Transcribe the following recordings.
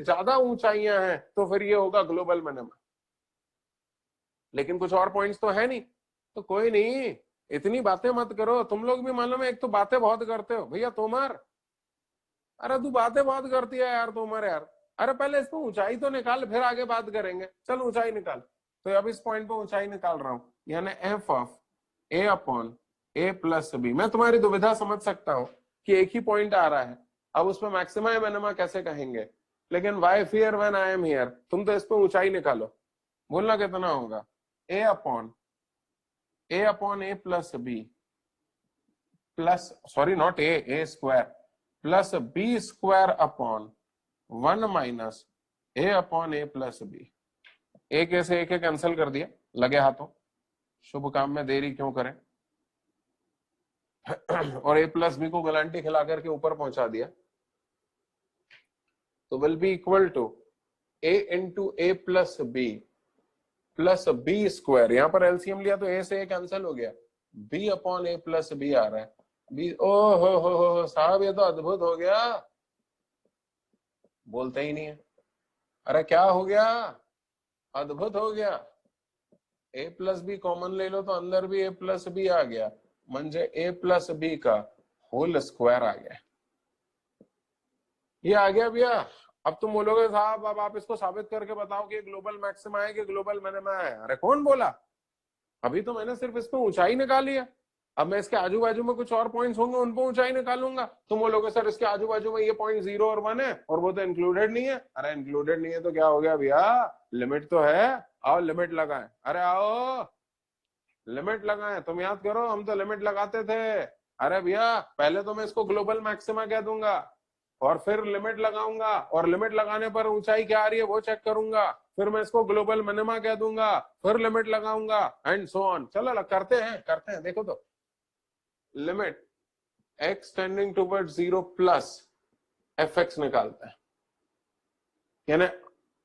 ज्यादा ऊंचाइयां हैं तो फिर ये होगा ग्लोबल मिनिमा। लेकिन कुछ और पॉइंट्स तो है नहीं, तो कोई नहीं, इतनी बातें मत करो। तुम लोग भी मालूम है, एक तो बातें बहुत करते हो भैया तोमर। अरे तू बातें बहुत करती है यार तोमर यार। अरे पहले इसको ऊंचाई तो निकाल, फिर आगे बात करेंगे। चल ऊंचाई निकाल। तो अब इस पॉइंट पे ऊंचाई निकाल रहा हूं, यानी f of a upon a plus b. मैं तुम्हारी दुविधा समझ सकता हूं कि एक ही पॉइंट आ रहा है, अब उसमें मैक्सिमा या मिनिमा कैसे कहेंगे। लेकिन why fear when I am here, तुम तो इस पे ऊंचाई निकालो। बोलना कितना होगा, a upon a plus b plus, sorry not a square, plus b square upon 1 minus a upon a plus b. एक ऐसे एक कैंसिल कर दिया लगे हाथों, शुभ काम में देरी क्यों करें। और ए प्लस बी को गलांटी खिला करके ऊपर पहुंचा दिया, तो will be equal to a into a plus b square. यहां पर एलसीएम लिया तो ए से ए कैंसिल हो गया, B upon a plus B आ रहा है। बी, ओ हो साहब, ये तो अद्भुत हो गया। बोलते ही नहीं है। अरे क्या हो गया, अद्भुत हो गया। ए प्लस बी कॉमन ले लो तो अंदर भी ए प्लस बी आ गया, म्हणजे ए प्लस बी का होल स्क्वायर आ गया। ये आ गया भैया। अब तुम बोलोगे साहब अब आप इसको साबित करके बताओ कि ग्लोबल मैक्सिमा है कि ग्लोबल मिनिमा है। अरे कौन बोला, अभी तो मैंने सिर्फ इसमें ऊंचाई निकाली है। अब मैं इसके आजू बाजू में कुछ और पॉइंट्स होंगे, उन पर ऊंचाई निकालूंगा। तुम बोलोगे सर इसके आजू बाजू में ये पॉइंट 0 और 1 है और वो तो इंक्लूडेड नहीं है। अरे इंक्लूडेड नहीं है तो क्या हो गया भैया, लिमिट तो है। आओ लिमिट लगाएं, अरे आओ लिमिट लगाएं। तुम याद करो, हम तो लिमिट लगाते थे। अरे भैया पहले तो मैं इसको ग्लोबल मैक्सिमा कह दूंगा और फिर लिमिट लगाऊंगा, और लिमिट लगाने पर ऊंचाई क्या आ रही है वो चेक करूंगा, फिर मैं इसको ग्लोबल मिनिमा कह दूंगा, फिर लिमिट लगाऊंगा एंड सो ऑन। चलो करते हैं देखो तो। Limit x tending toward 0 plus F x निकालते हैं, यानी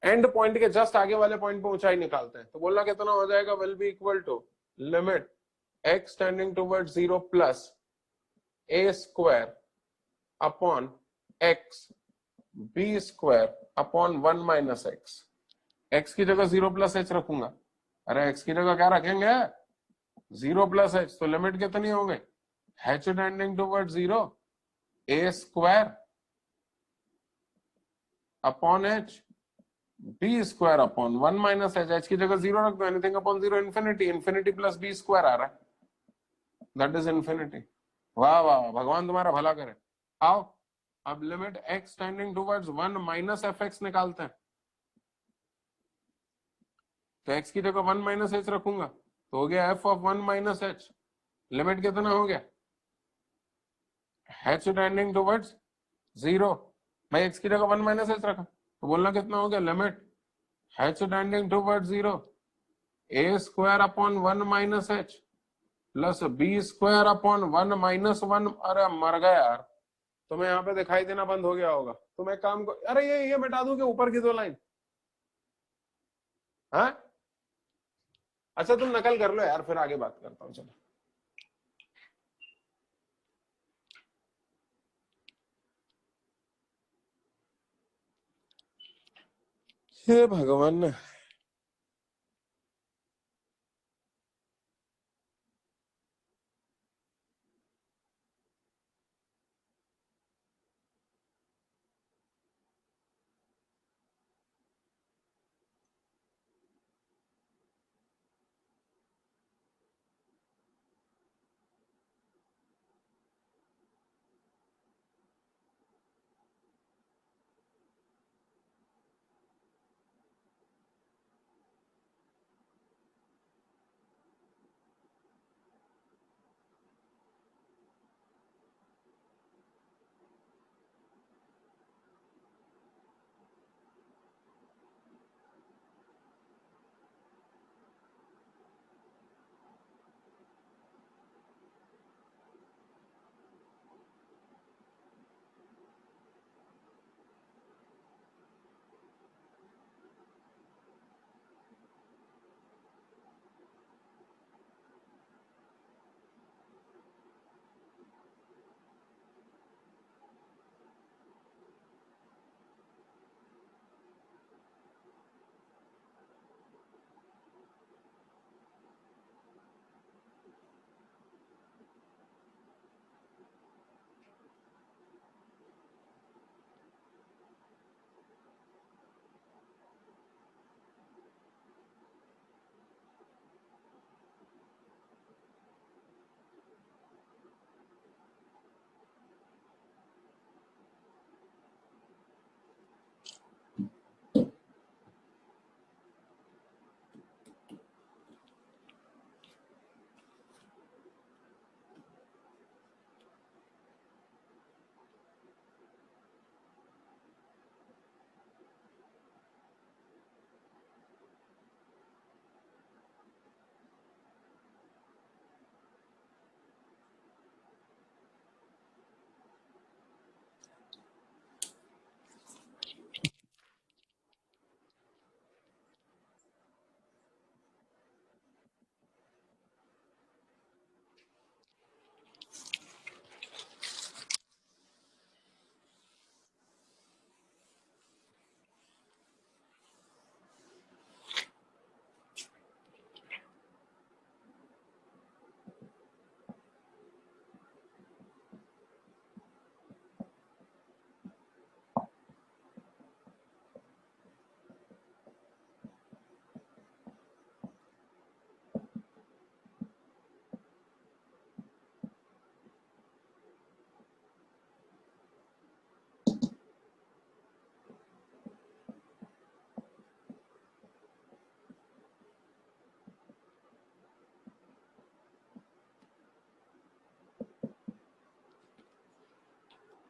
एंड पॉइंट के जस्ट आगे वाले पॉइंट पे ऊंचाई निकालते हैं। तो बोलना कितना हो जाएगा, will be equal to limit x tending toward 0 plus a square upon x b square upon 1 minus x. X की जगह 0 प्लस एच रखूंगा। अरे एक्स की जगह क्या रखेंगे, 0 प्लस एच। तो लिमिट कितनी हो गई, h tending toward 0 a square upon h b square upon 1 minus h. H की जगह 0 रख दो, anything upon 0 infinity, infinity plus b square आ रहा है, दैट इज इन्फिनिटी। वाह वाह भगवान तुम्हारा भला करे। आओ अब limit x tending towards 1 minus f x निकालते हैं। तो एक्स की जगह 1 माइनस एच रखूंगा तो हो गया F of 1 minus H. Limit कितना हो गया, एच टेंडिंग टुवर्ड्स 0। भाई एक्स की जगह 1 माइनस एच रखा तो बोलना कितना हो गया, limit h tending towards 0 a square upon 1 minus h plus b square upon 1 minus 1। अरे मर गया यार, तुम्हें यहाँ पे दिखाई देना बंद हो गया होगा। तुम एक काम को, अरे ये मिटा दूं कि ऊपर की 2 लाइन। हाँ अच्छा तुम नकल कर लो यार, फिर आगे बात करता हूँ। चलो हे भगवान।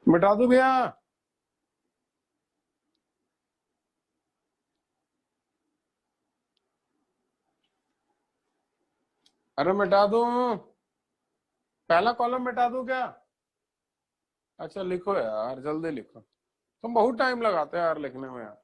मिटा दूं भैया? अरे मिटा दूं? पहला कॉलम मिटा दूं क्या? अच्छा लिखो यार, जल्दी लिखो। तुम बहुत टाइम लगाते हो यार लिखने में यार।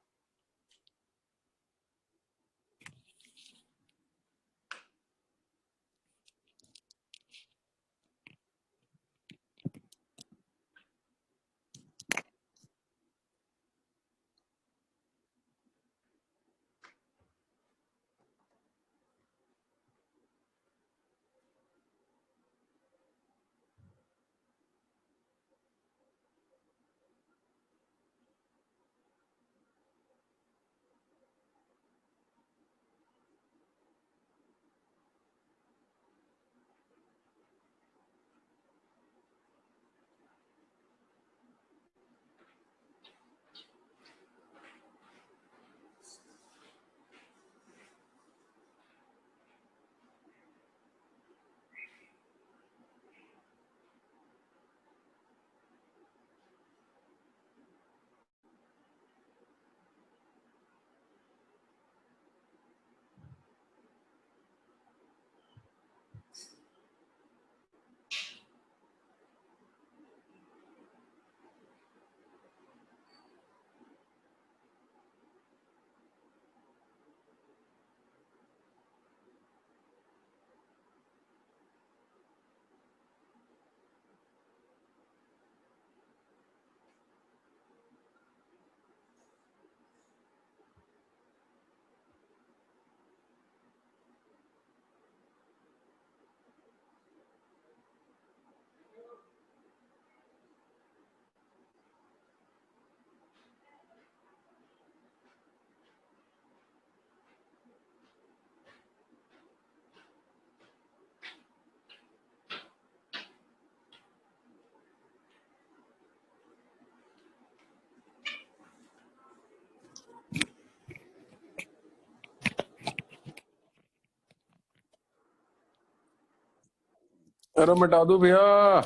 अरे मिटा दूं भैया?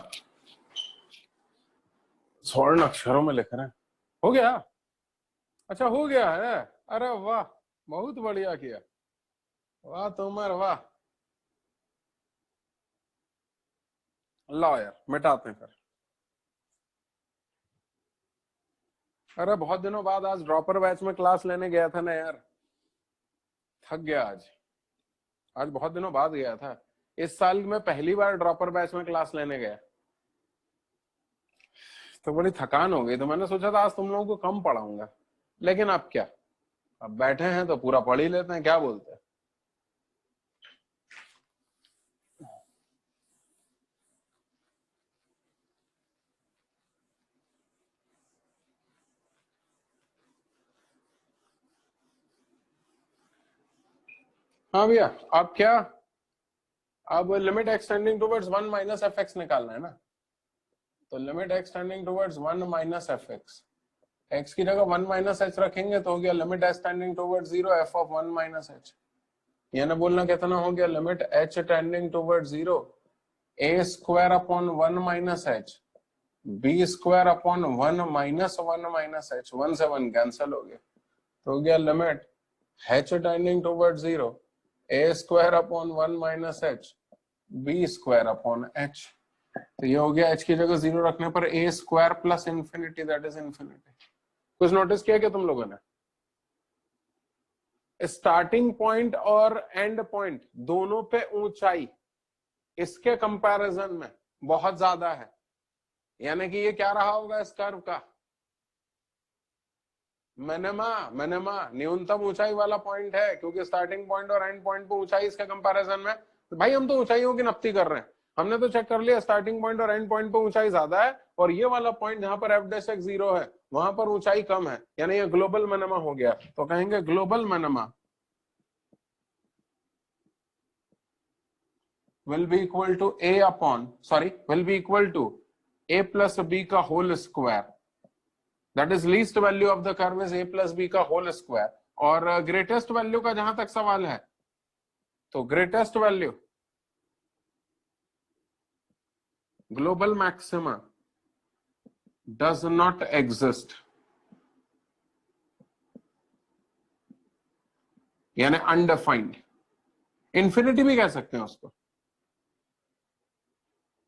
स्वर्ण अक्षरों में लिख रहे हैं। हो गया? अच्छा हो गया है। अरे वाह, बहुत बढ़िया किया। वाह तुमर वाह। लाओ यार मिटाते हैं फिर। अरे बहुत दिनों बाद आज ड्रॉपर बैच में क्लास लेने गया था ना यार। थक गया आज। आज बहुत दिनों बाद गया था। इस साल में पहली बार ड्रॉपर बैच में क्लास लेने गया, तो बड़ी थकान हो गई। तो मैंने सोचा था आज तुम लोगों को कम पढ़ाऊंगा, लेकिन अब क्या, अब बैठे हैं तो पूरा पढ़ ही लेते हैं, क्या बोलते हैं? हाँ भैया। अब क्या, अब limit x tending towards 1 minus f x निकालना है ना। तो limit x tending towards 1 minus f x, x की जगह 1 माइनस एच रखेंगे तो हो गया limit x tending towards 0 f of 1 minus h. यानी बोलना कितना हो गया, limit h tending towards 0 a square upon 1 minus h b square upon 1 minus 1 minus h, 1 से 1 कैंसिल हो गया, तो हो गया limit h tending towards 0 a square upon 1 minus h b square upon h। तो ये हो गया h की जगह 0 रखने पर a square plus infinity, that is infinity. कुछ नोटिस किया क्या तुम लोगों ने? स्टार्टिंग पॉइंट और एंड पॉइंट दोनों पे ऊंचाई इसके कंपैरिजन में बहुत ज्यादा है। यानी कि ये क्या रहा होगा इस कर्व का? मिनिमा, मिनिमा न्यूनतम ऊंचाई वाला पॉइंट है, क्योंकि स्टार्टिंग पॉइंट और एंड पॉइंट पे ऊंचाई इसके कंपैरिजन में। तो भाई हम तो ऊंचाइयों की नप्ती कर रहे हैं। हमने तो चेक कर लिया स्टार्टिंग पॉइंट और एंड पॉइंट पे ऊंचाई ज्यादा है, और ये वाला पॉइंट जहां पर एफ डैश एक्स 0 है वहां पर ऊंचाई कम है, यानी ये ग्लोबल मिनिमा हो गया। तो कहेंगे global minima will be equal to a upon, sorry, will be equal to a plus b का whole square, that is least value of the curve is a plus b का whole square. और greatest value का जहां तक सवाल है, तो greatest value global maxima does not exist, यानी अनडिफाइंड। इंफिनिटी भी कह सकते हैं उसको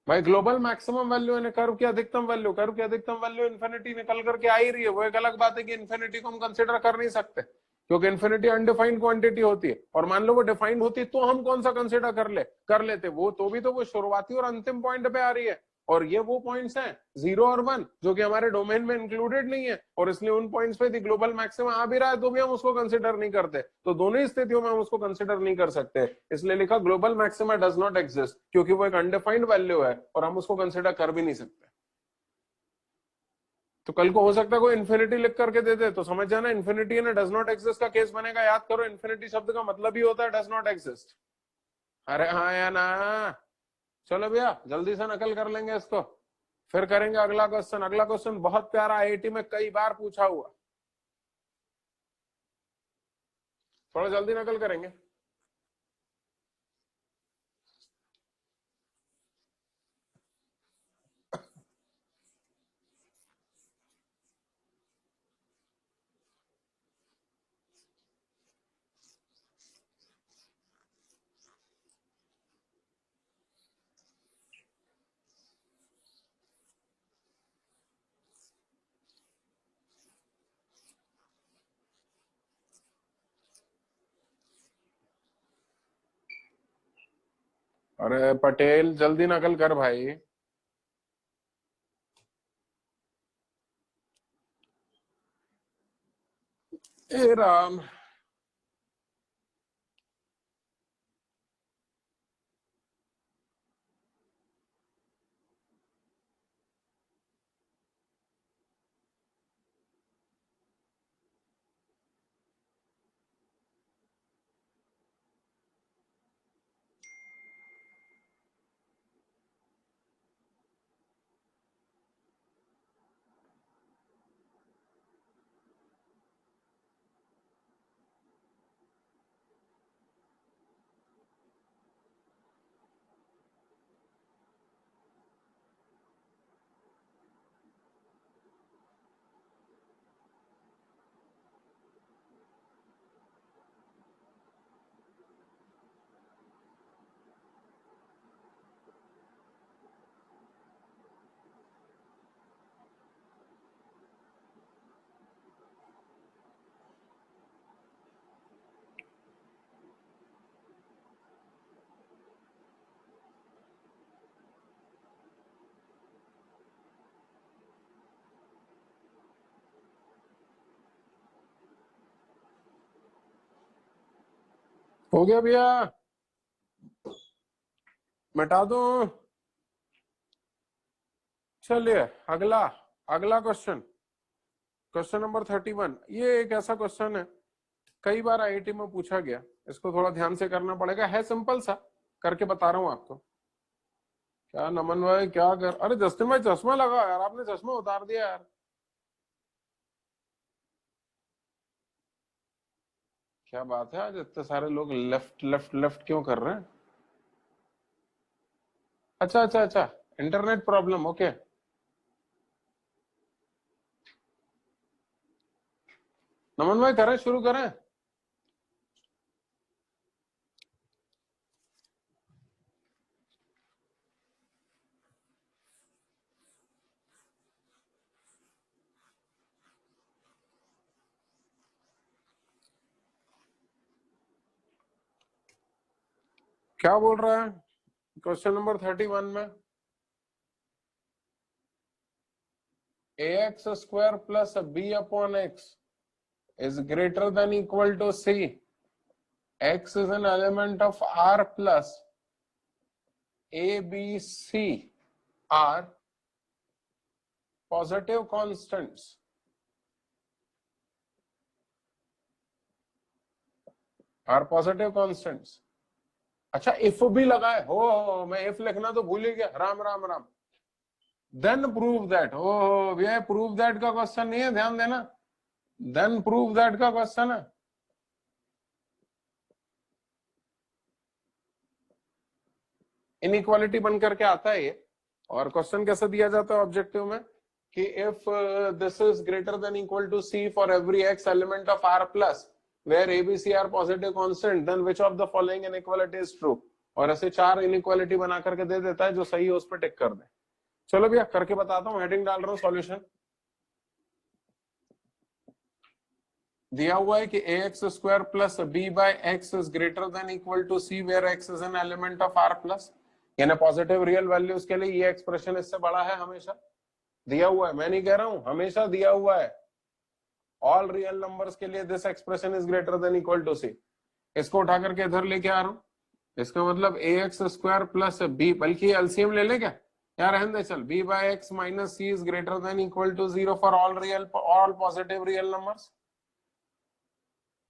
भाई। ग्लोबल मैक्सिमम वैल्यू यानी कर्व की अधिकतम वैल्यू, कर्व की अधिकतम वैल्यू इन्फिनिटी निकल करके आ ही रही है। वो एक अलग बात है कि इन्फिनिटी को हम कंसिडर कर नहीं सकते क्योंकि इन्फिनिटी अनडिफाइंड क्वांटिटी होती है। और मान लो वो डिफाइंड होती तो हम कौन सा कंसिडर कर लेते वो, तो भी तो वो शुरुआती और अंतिम पॉइंट पे आ रही है। और ये वो पॉइंट्स हैं 0 और 1 जो कि हमारे डोमेन में इंक्लूडेड नहीं है, और इसलिए उन पॉइंट्स पे ग्लोबल मैक्सिमम आ भी रहा है तो भी हम उसको कंसिडर नहीं करते। तो दोनों ही स्थितियों में हम उसको कंसिडर नहीं कर सकते, इसलिए लिखा global maxima does not exist, क्योंकि वो एक अनडिफाइंड वैल्यू है और हम उसको कंसिडर कर भी नहीं सकते। तो कल को हो सकता है कोई इन्फिनिटी लिख करके दे दे तो समझ जाना इन्फिनिटी ने डज नॉट एग्जिस्ट का केस बनेगा। याद करो इन्फिनिटी शब्द का मतलब ही होता है डज नॉट एग्जिस्ट। अरे हाँ या ना। चलो भैया जल्दी से नकल कर लेंगे इसको, फिर करेंगे अगला क्वेश्चन। अगला क्वेश्चन बहुत प्यारा, आईआईटी में कई बार पूछा हुआ। थोड़ा जल्दी नकल करेंगे। अरे पटेल जल्दी नकल कर भाई। ए राम। हो गया भैया, मिटा दो। चलिए अगला, अगला क्वेश्चन, क्वेश्चन नंबर 31। ये एक ऐसा क्वेश्चन है कई बार आईआईटी में पूछा गया, इसको थोड़ा ध्यान से करना पड़ेगा। है सिंपल सा, करके बता रहा हूं आपको। क्या नमन भाई क्या कर, अरे जस्टिन भाई चश्मा लगा यार, आपने चश्मा उतार दिया यार। क्या बात है, आज इतने सारे लोग लेफ्ट लेफ्ट लेफ्ट क्यों कर रहे हैं? अच्छा अच्छा अच्छा, इंटरनेट प्रॉब्लम, ओके। नमन भाई करें, शुरू करें। क्या बोल रहा है क्वेश्चन नंबर 31 में? ax square plus b upon x is greater than equal to c, x is an element of r plus a b c are positive constants, are positive constants। अच्छा इफ भी लगाए हो, मैं if लिखना तो भूल ही गया, Ram Ram Ram. Then prove that, हो भैया प्रूव दैट का क्वेश्चन नहीं है, ध्यान देना। देन प्रूव दैट का क्वेश्चन है। इनइक्वालिटी बन करके आता है ये। और क्वेश्चन कैसे दिया जाता है ऑब्जेक्टिव में कि if this is greater than equal to c for every x element of R plus where a b c are positive constant then which of the following inequality is true, और ऐसे 4 इनइक्वालिटी बना करके दे देता है, जो सही है उस पर टिक कर दे। चलो भैया करके बताता हूँ, हेडिंग डाल रहा हूँ सॉल्यूशन। दिया हुआ है कि ax square plus b by x is greater than equal to c where x is an element of R plus, यानी पॉजिटिव रियल वैल्यूज के लिए ये एक्सप्रेशन इससे बड़ा है हमेशा। दिया हुआ है, मैं नहीं कह रहा हूं, हमेशा दिया हुआ है। ऑल रियल नंबर्स के लिए this expression is greater than equal to c. इसको उठा करके इधर लेके आ रहा हूं, इसका मतलब ax स्क्वायर प्लस बी, बल्कि एलसीएम ले ले क्या यार, रहने दे चल, b by x minus c is greater than equal to 0 for all positive real numbers.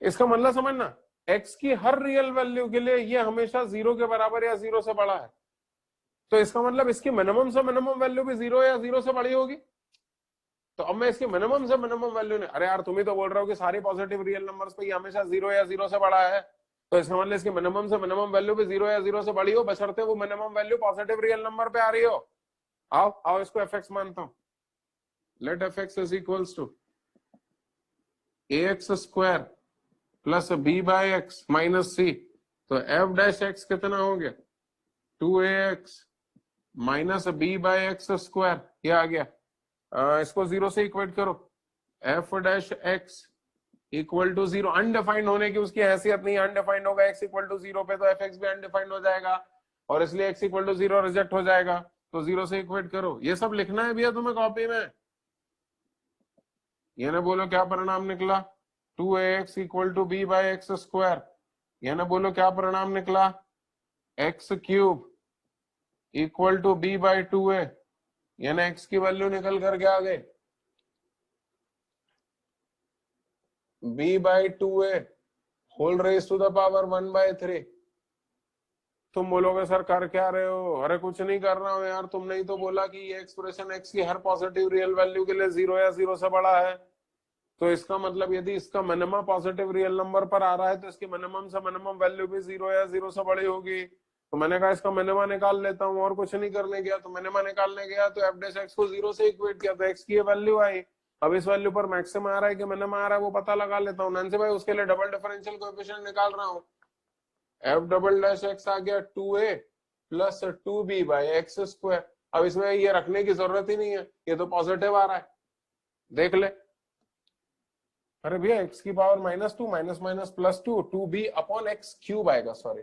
इसका मतलब समझना, x की हर रियल वैल्यू के लिए ये हमेशा 0 के बराबर या 0 से बड़ा है, तो इसका मतलब इसकी मिनिमम से मिनिमम वैल्यू भी 0 या 0 से बड़ी होगी। तो अब मैं इसकी मिनिमम से मिनिमम वैल्यू नहीं, अरे यार तुम ही तो बोल रहे हो कि सारी पॉजिटिव रियल नंबर्स पे ये हमेशा 0 या 0 से बड़ा है, तो इसका मतलब इसकी मिनिमम से मिनिमम वैल्यू भी 0 या 0 से बड़ी हो, बशर्ते वो minimum value positive real number पे आ रही हो। आओ आओ इसको fx मानता हूं, let fx is equals to ax square plus b by x minus c, तो एफ डैश एक्स कितना हो गया 2ax minus b by x square, ये आ गया। इसको 0 से इक्वेट करो, f dash x equal to 0, undefined होने की उसकी हैसियत नहीं, अनडिफाइंड होगा x इक्वल टू 0 पे तो एफ एक्स भी अनडिफाइंड हो जाएगा, और इसलिए x इक्वल टू 0 रिजेक्ट हो जाएगा, तो 0 से इक्वेट करो। ये सब लिखना है भैया तुम्हें कॉपी में। ये ना बोलो क्या परिणाम निकला 2ax equal to b by x square, ये ना बोलो क्या परिणाम निकला x cube equal to b by 2a, यानी x की वैल्यू निकल कर क्या आ गई b by 2a whole raise to the power 1/3। तुम बोलोगे सर कर क्या रहे हो, अरे कुछ नहीं कर रहा हूं यार, तुमने ही तो बोला कि ये एक्सप्रेशन x की हर पॉजिटिव रियल वैल्यू के लिए 0 या 0 से बड़ा है, तो इसका मतलब यदि इसका मिनिमम पॉजिटिव रियल नंबर पर आ रहा है तो इसकी मिनिमम से मिनिमम वैल्यू भी 0 या 0 से बड़ी होगी। तो मैंने कहा इसका मिनिमा निकाल लेता हूँ, और कुछ नहीं करने गया, तो मिनिमा निकालने गया तो एफ डैश एक्स को 0 से इक्वेट किया, तो एक्स की वैल्यू आई। अब इस वैल्यू पर मैक्सिमम आ रहा है कि मिनिमा आ रहा है वो पता लगा लेता हूँ। नंसे भाई उसके लिए डबल डिफरेंशियल कोएफिशिएंट निकाल रहा हूँ, एफ डबल डैश एक्स आ गया 2a plus 2b bye x square. अब इसमें ये रखने की जरूरत ही नहीं है, ये तो पॉजिटिव आ रहा है, देख ले। अरे भैया x की power -2 minus minus plus 2 2b upon x cube आएगा, सॉरी,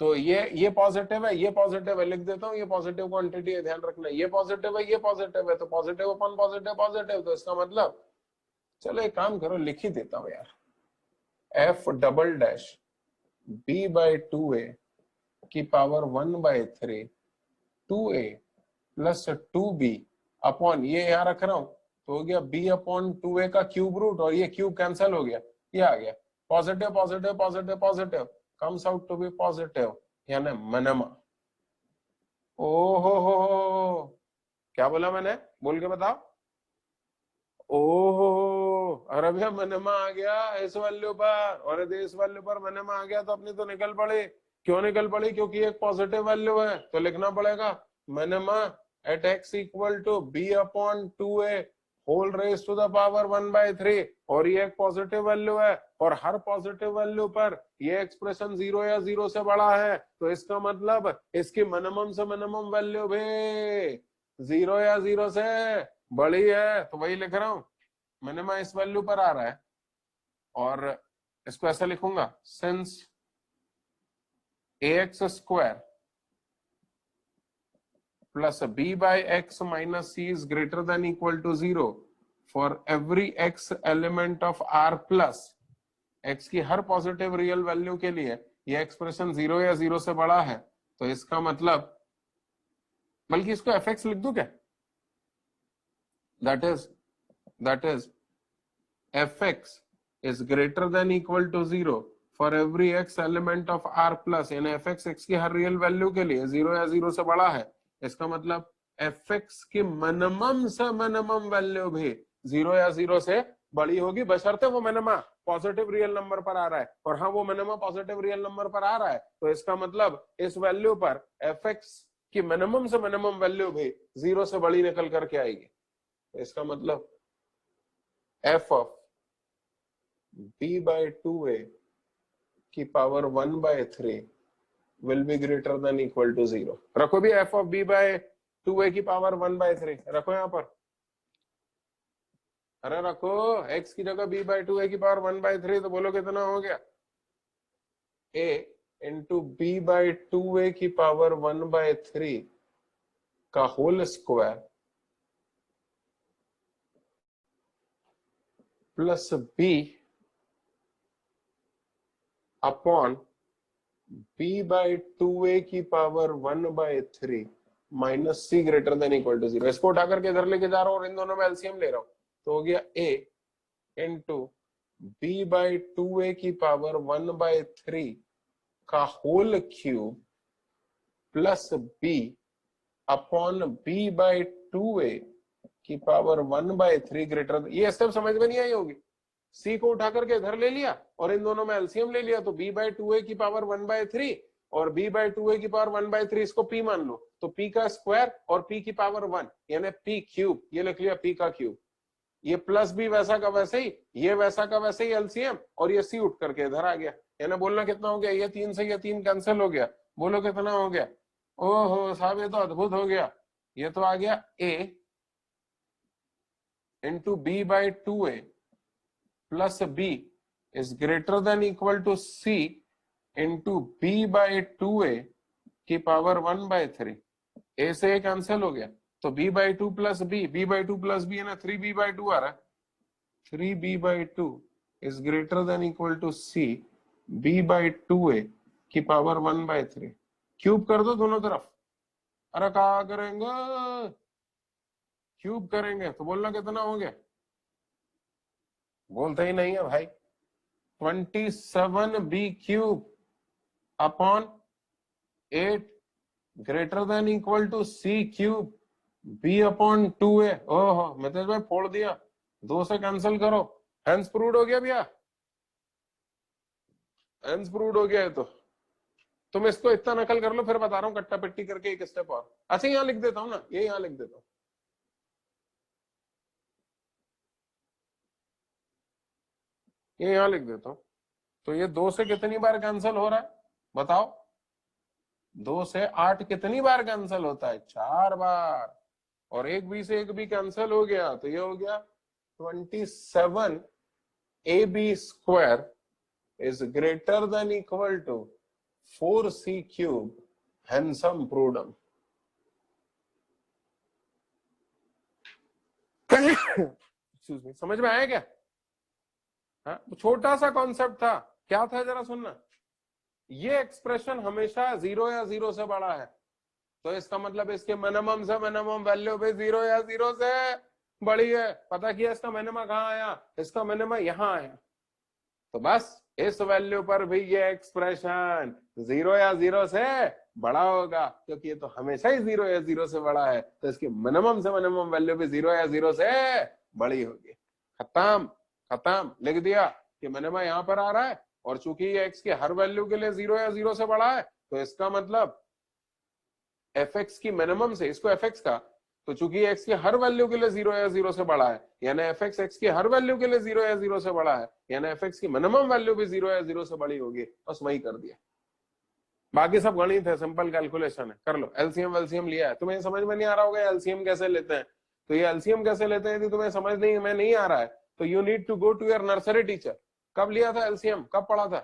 तो ये पॉजिटिव है, ये पॉजिटिव है, लिख देता हूँ, ये पॉजिटिव क्वांटिटी है, ध्यान रखना, ये पॉजिटिव है, ये पॉजिटिव है, तो पॉजिटिव अपॉन पॉजिटिव पॉजिटिव, तो इसका मतलब चलो एक काम करो, लिख ही देता हूँ यार, f double dash b by 2a की power 1/3 2a plus 2b upon, ये यहाँ रख रहा हूं तो हो गया b अपॉन 2a का क्यूब रूट, और ये क्यूब कैंसिल हो गया, ये आ गया positive positive positive positive comes out to be positive, यानी मिनिमा। ओहो, क्या बोला मैंने, बोल के बताओ। ओहो, अरे भैया मिनिमा आ गया इस वैल्यू पर, और यदि इस वैल्यू पर मिनिमा आ गया तो अपनी तो निकल पड़ी। क्यों निकल पड़ी, क्योंकि एक पॉजिटिव वैल्यू है, तो लिखना पड़ेगा minima at x equal to b upon 2a whole raise to the power 1/3, और ये एक पॉजिटिव वैल्यू है, और हर पॉजिटिव वैल्यू पर ये एक्सप्रेशन 0 या 0 से बड़ा है, तो इसका मतलब इसकी मिनिमम से मिनिमम वैल्यू भी 0 या 0 से बड़ी है, तो वही लिख रहा हूं, मिनिमा इस वैल्यू पर आ रहा है, और इसको ऐसा लिखूंगा since ax square plus b by x minus c is greater than equal to 0 for every x element of r plus x की हर पॉजिटिव रियल वैल्यू के लिए ये एक्सप्रेशन 0 या 0 से बड़ा है, तो इसका मतलब, बल्कि इसको fx लिख दूं क्या, that is fx is greater than equal to 0 for every x element of r plus, यानी fx x की हर रियल वैल्यू के लिए 0 या 0 से बड़ा है, इसका मतलब fx की मिनिमम से मिनिमम वैल्यू भी 0 या 0 से बड़ी होगी, बशर्ते वो मिनिमा पॉजिटिव रियल नंबर पर आ रहा है, और हाँ वो मिनिमा पॉजिटिव रियल नंबर पर आ रहा है, तो इसका मतलब इस वैल्यू पर fx की मिनिमम से मिनिमम वैल्यू भी 0 से बड़ी निकल करके आएगी। इसका मतलब f of b by 2a की power 1/3 will be greater than equal to 0। रखो भी f of b by 2a की पावर 1/3 रखो यहां पर। अरे रखो x की जगह b बाय 2a की पावर 1/3, तो बोलो कितना हो गया? a into b by 2a की पावर 1/3 का whole square plus b upon b by 2a की power 1/3 minus c greater than equal to 0। इसको उठा करके इधर लेके जा रहा हूं और इन दोनों में एलसीएम ले रहा हूं, तो हो गया a into b by 2a की पावर 1/3 का whole cube plus b upon b by 2a की पावर 1/3 ग्रेटर। ये स्टेप समझ में नहीं आई होगी। c को उठा करके इधर ले लिया और इन दोनों में एलसीएम ले लिया, तो b बाय 2a की पावर 1/3 और b बाय 2a की पावर 1/3 इसको p मान लो, तो p का स्क्वायर और p की पावर 1 यानी p क्यूब, ये लिख लिया p का क्यूब। ये प्लस भी वैसा का वैसे ही, ये वैसा का वैसे ही एलसीएम, और ये c उठ करके इधर आ गया। यानी बोलना कितना हो गया? ये 3 से ये 3 कैंसिल हो गया। बोलो कितना हो गया? ओहो साहब ये तो अद्भुत हो गया। ये तो आ गया a into b by 2a plus b is greater than equal to c into b by 2a की पावर 1/3। a से a कैंसिल हो गया, तो b by 2 plus b by 2 plus b है ना, 3b बाय 2 आ रहा है। 3b by 2 is greater than equal to c b by 2a की पावर 1/3। क्यूब कर दो दोनों तरफ। अरे क्या करेंगे? क्यूब करेंगे तो बोलना कितना हो गया? बोलते ही नहीं है भाई। 27b cube upon 8 greater than equal to c cube b upon 2a। ओहो मितेश भाई फोड़ दिया, 2 से कैंसिल करो। हेंस प्रूव्ड हो गया भैया, हेंस प्रूव्ड हो गया है। तो तुम इसको इतना नकल कर लो, फिर बता रहा हूँ कट्टा पिट्टी करके एक स्टेप और। अच्छा यहाँ लिख देता हूँ ना, ये यहाँ लिख देता हूँ। ये यहाँ लिख देता हूँ। तो ये 2 से कितनी बार कैंसिल हो रहा है बताओ? 2 से 8 कितनी बार कैंसिल होता है? 4 बार। और एक बी से एक भी कैंसिल हो गया, तो ये हो गया 27 ab square is greater than equal to 4c cube, hence proved. Excuse me, समझ में आया क्या? हाँ, छोटा सा कॉन्सेप्ट था। क्या था जरा सुनना। ये एक्सप्रेशन हमेशा 0 या 0 से बड़ा है, तो इसका मतलब इसके मिनिमम से मिनिमम वैल्यू भी 0 या 0 से बड़ी है। पता किया इसका मिनिमम कहाँ आया? इसका मिनिमम यहाँ आया। तो बस इस वैल्यू पर भी ये एक्सप्रेशन 0 या 0 से बड़ा होगा, क्योंकि ये तो हमेशा ही 0 या 0 से बड़ा है, तो इसकी मिनिमम से मिनिमम वैल्यू भी 0 या 0 से बड़ी होगी। खत्म खत्म। लिख दिया कि मिनिमम यहाँ पर आ रहा है, और चूंकि ये एक्स की हर वैल्यू के लिए 0 या 0 से बड़ा है, तो इसका मतलब एफ एक्स की मिनिमम से, इसको एफ एक्स का, तो चूंकि एक्स की हर वैल्यू के लिए 0 या 0 से बड़ा है, यानी एफ एक्स एक्स की हर वैल्यू के लिए 0 या 0 से बड़ा है, यानी एफ एक्स की मिनिमम वैल्यू भी 0 या 0 से बड़ी होगी। बस वही कर दिया, बाकी सब गणित है, सिंपल कैलकुलेशन है, कर लो। एलसीएम वेलसीएम लिया है, तुम्हें समझ में नहीं आ रहा होगा एलसीएम कैसे लेते हैं, तो ये एलसीएम कैसे लेते हैं यदि तुम्हें समझ नहीं में नहीं आ रहा है, तो you need to go to your nursery teacher. कब लिया था एलसीएम, कब पढ़ा था?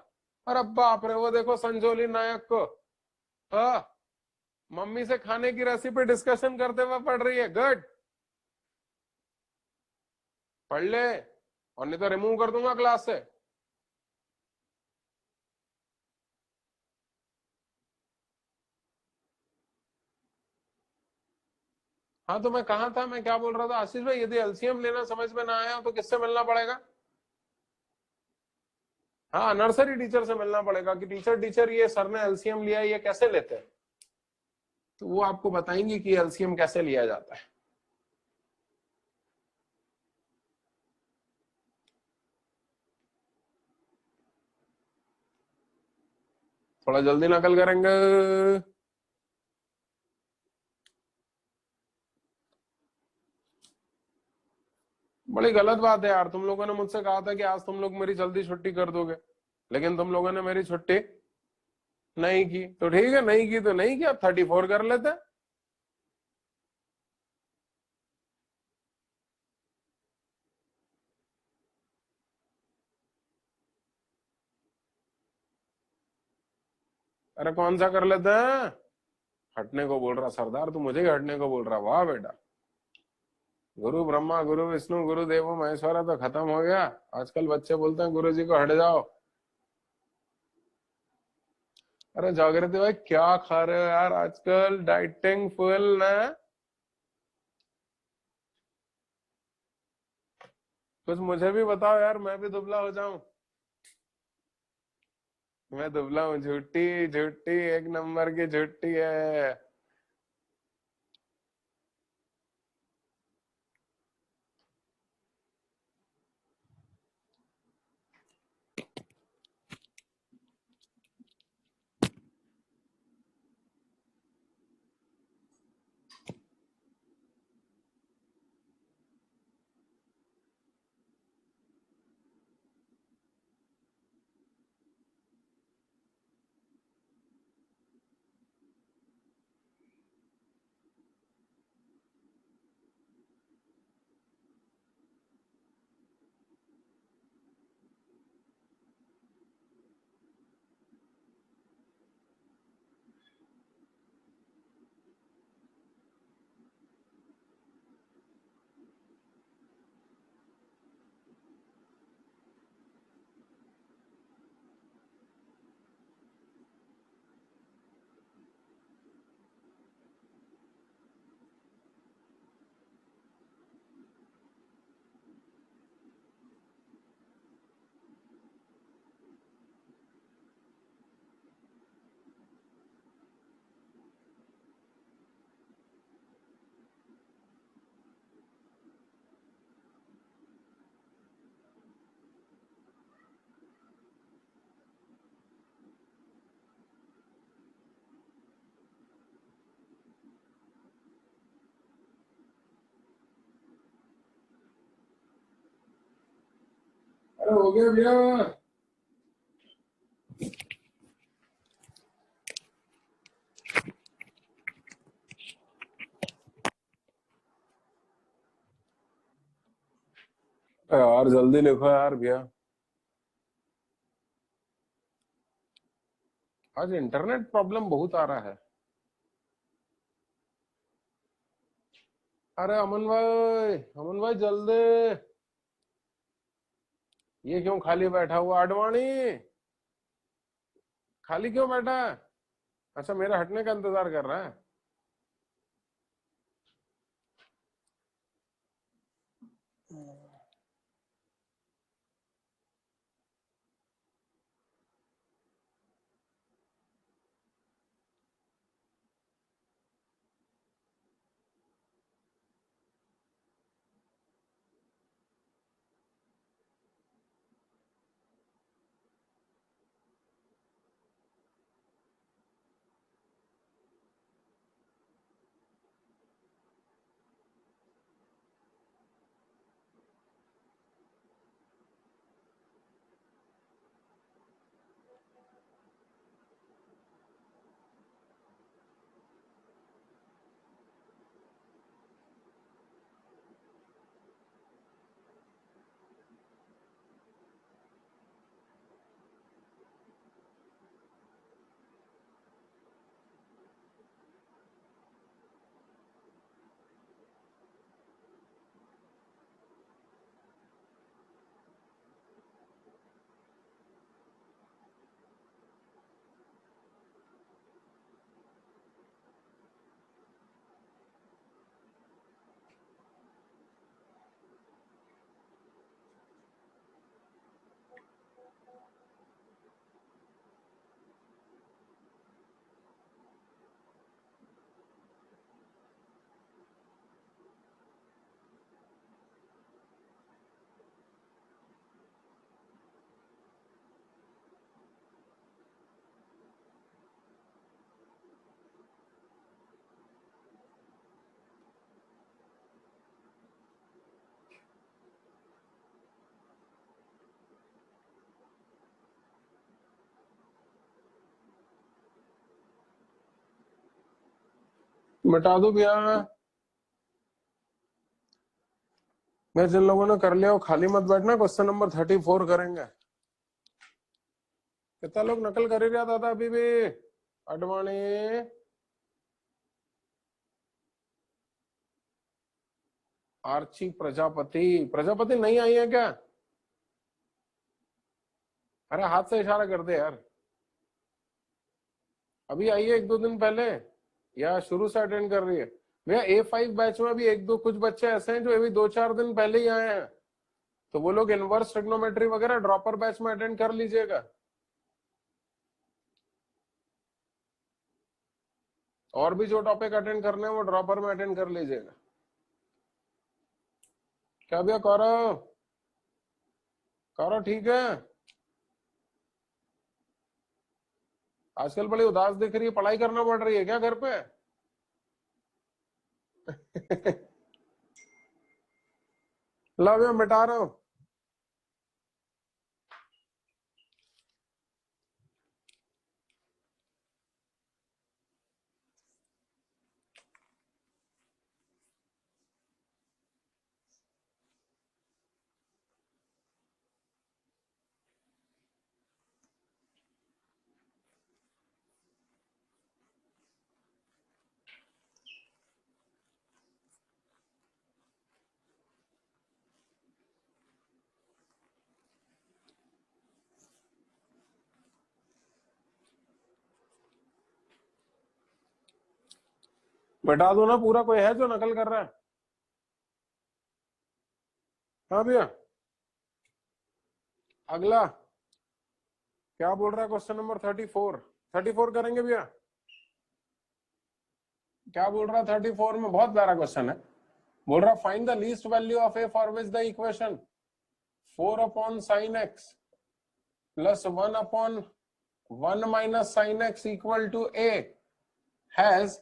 अरे बाप रे, वो देखो संजोली नायक को मम्मी से खाने की रेसिपी डिस्कशन करते हुए पढ़ रही है। गुड, पढ़ ले, और नहीं तो रिमूव कर दूंगा क्लास से। हाँ तो मैं कहा था, मैं क्या बोल रहा था आशीष भाई, यदि एलसीएम लेना समझ में ना आया तो किससे मिलना पड़ेगा? हाँ नर्सरी टीचर से मिलना पड़ेगा कि टीचर ये सर ने एलसीएम लिया है, ये कैसे लेते हैं, तो वो आपको बताएंगे कि एलसीएम कैसे लिया जाता है। थोड़ा जल्दी नकल करेंगे। बड़ी गलत बात है यार। तुम लोगों ने मुझसे कहा था कि आज तुम लोग मेरी जल्दी छुट्टी कर दोगे, लेकिन तुम लोगों ने मेरी छुट्टी नहीं की। तो ठीक है, नहीं की तो नहीं की, अब 34 कर लेते हैं। अरे कौन सा कर लेते हैं? हटने को बोल रहा सरदार, तू मुझे ही हटने को बोल रहा? वाह बेटा। गुरु ब्रह्मा गुरु विष्णु गुरु देवो महेश्वरा तो खत्म हो गया। आजकल बच्चे बोलते हैं गुरु जी को हट जाओ। अरे जागृति भाई, क्या खा रहे हो यार आजकल? डाइटिंग फुल ना? कुछ मुझे भी बताओ यार, मैं भी दुबला हो जाऊं। मैं दुबला हूँ? झूठी झूठी, एक नंबर की झूठी है। अरे हो गया भैया। यार जल्दी लिखो यार भैया। आज इंटरनेट प्रॉब्लम बहुत आ रहा है। अरे अमन भाई जल्दी। ये क्यों खाली बैठा हुआ आडवाणी? खाली क्यों बैठा है? अच्छा, मेरे हटने का इंतजार कर रहा है। मिटा दो भैया। मैं जिन लोगों ने कर लिया वो खाली मत बैठना, क्वेश्चन नंबर 34 करेंगे। कितना लोग नकल कर ही रहा था अभी भी। अडवाणी, आर्ची, प्रजापति। प्रजापति नहीं आई है क्या? अरे हाथ से इशारा कर दे यार। अभी आई है 1-2 दिन पहले या शुरू से अटेंड कर रही है? भैया A5 बैच में भी 1-2 कुछ बच्चे ऐसे हैं जो अभी 2-4 दिन पहले ही आए हैं, तो वो लोग इनवर्स ट्रिग्नोमेट्री वगैरह ड्रॉपर बैच में अटेंड कर लीजिएगा। और भी जो टॉपिक अटेंड करने हैं वो ड्रॉपर में अटेंड कर लीजिएगा। क्या भैया कौरव? कौरव ठीक है? आजकल बड़ी उदास दिख रही है, पढ़ाई करना पड़ रही है क्या घर पे? ला भैया मिटा रहा हूं। मिटा दो ना पूरा, कोई है जो नकल कर रहा है? हाँ भैया। अगला क्या बोल रहा है? क्वेश्चन नंबर 34 करेंगे भैया। क्या बोल रहा है 34 में? बहुत प्यारा क्वेश्चन है। बोल रहा find the least value of a for which the equation 4 upon sine x plus 1 upon 1 minus sine x equal to a has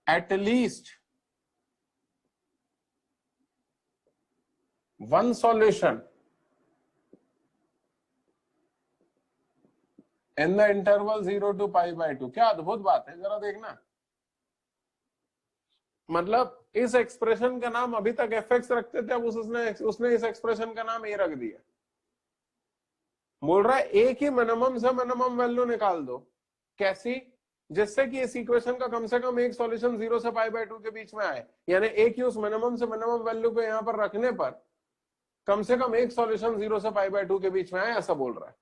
at least one solution in the interval 0 to pi by 2। क्या अद्भुत बात है, जरा देखना। मतलब इस expression का नाम अभी तक fx रखते थे, अब उसने इस एक्सप्रेशन का नाम a रख दिया। बोल रहा है a की मिनिमम से मिनिमम वैल्यू निकाल दो। कैसी? जिससे कि इस इक्वेशन का कम से कम एक सॉल्यूशन 0 से पाई बाय 2 के बीच में आए, यानी a की उस मिनिमम से मिनिमम वैल्यू को यहां पर रखने पर कम से कम एक सॉल्यूशन 0 से पाई बाय 2 के बीच में आए, ऐसा बोल रहा है।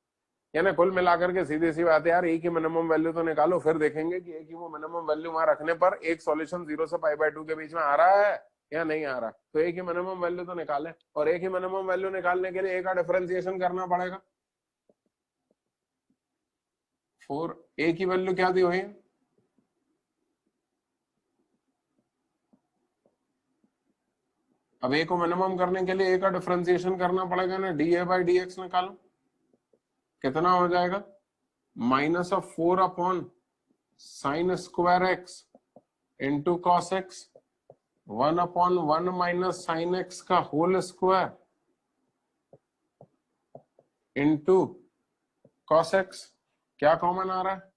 यानी कुल मिलाकर के सीधी सी बात है यार, ए की मिनिमम वैल्यू तो निकालो, फिर देखेंगे कि ए की वो मिनिमम वैल्यू वहां रखने पर एक सॉल्यूशन 0 से पाई बाय 2 के बीच में आ रहा है या नहीं आ रहा। तो ए की मिनिमम वैल्यू तो निकाले, और ए की मिनिमम वैल्यू निकालने के लिए ए का डिफरेंशिएशन करना पड़ेगा। 4 ए की वैल्यू क्या दी हुई है? अब ए को मिनिमम करने के लिए ए का डिफरेंशिएशन करना पड़ेगा ना, d a by d x निकालो। कितना हो जाएगा? Minus of 4 upon sine square x into cos x 1 upon 1 minus sine x का whole square into cos x. क्या कॉमन आ रहा है?